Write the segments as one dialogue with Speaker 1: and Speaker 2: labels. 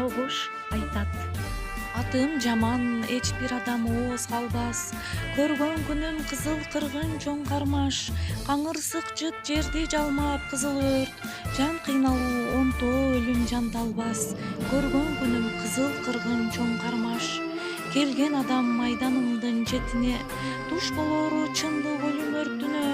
Speaker 1: согуш айтат: атым жаман, эч бир адам ооз калбас. Көргөн күнүм кызыл кыргын чоң кармаш. Каңырсык жыт жерди жалмап кызыл өрт. Жан кыйналуу онтоо өлүм жанды албас. Көргөн күнүм кызыл кыргын чоң кармаш. Келген адам майданымдын четине, туш болору чындык өлүм өртүнө.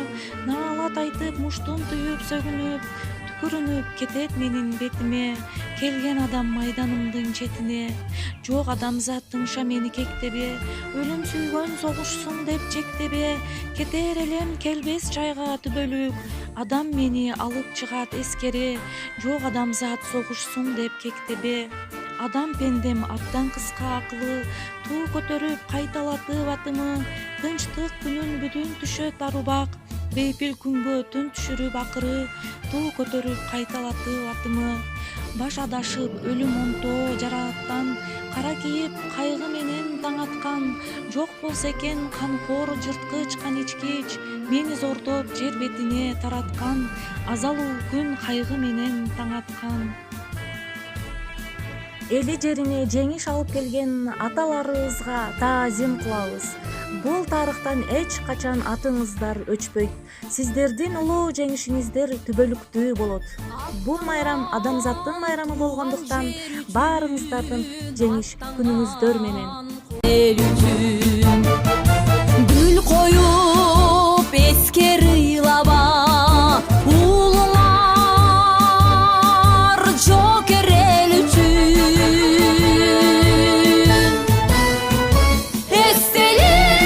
Speaker 1: Наалат айтып муштун түйүп сөгүнүп, түкүрүнүп кетет менин бетиме. Келген адам майданымдын четине, жок адамзат тыңша мени кектебе. Өлүм сүйгөн согушсун деп чектебе. Кетер элем келбес жайга түбөлүк. Адам мени алып чыгат эскере. Жок адамзат согушсун деп кектебе. Адам пендем абдан кыска акылы, туу көтөрүп кайталатып атымы. Тынчтык күнүн бүдүн түшөт арубак, бейпил күнгө түн түшүрүп акыры. Туу көтөрүп кайталатып атымы. Баш адашып өлүм онтоо жарааттан, кара кийип кайгы менен таң аткан. Жок болсо экен канкор жырткыч каничкич, мени зордоп жер бетине тараткан. Азалуу күн кайгы менен таң аткан. Эли жерине жеңиш алып келген аталарыбызга таазим кылабыз. Бул тарыхтан эч качан атыңыздар өчпөйт. Сиздердин улуу жеңишиңиздер түбөлүктүү болот. Бул майрам адамзаттын майрамы болгондуктан баарыңыздардын жеңиш күнүңүздөр менен.
Speaker 2: Гүл коюп эскер ыйлаба, уулуңар жокер эл үчүн. Эстелик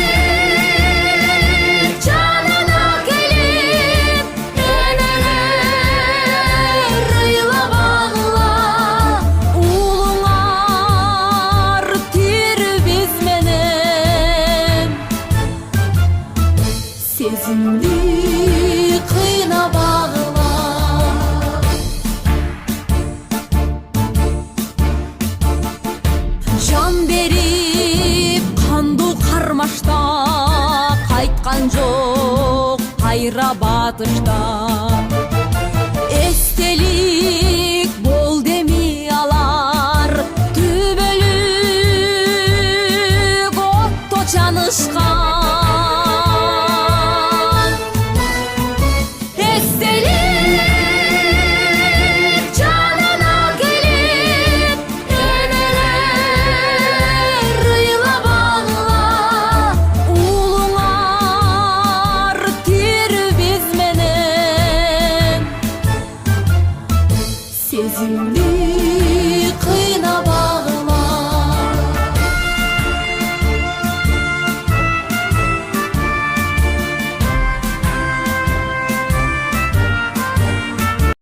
Speaker 2: жанына келип, энелер ыйлабагыла, уулуңар тир биз менен. Сезимди кыйнабагыла, жан берип кандуу кармашта, кайткан жок кайра батышта. Эстелик бол деми алар, түбөлүк отто жанышкан. Эстелик жанына келип, энелер ыйлабагыла, уулуңар тир биз менен. Сезимди кыйнабагыла.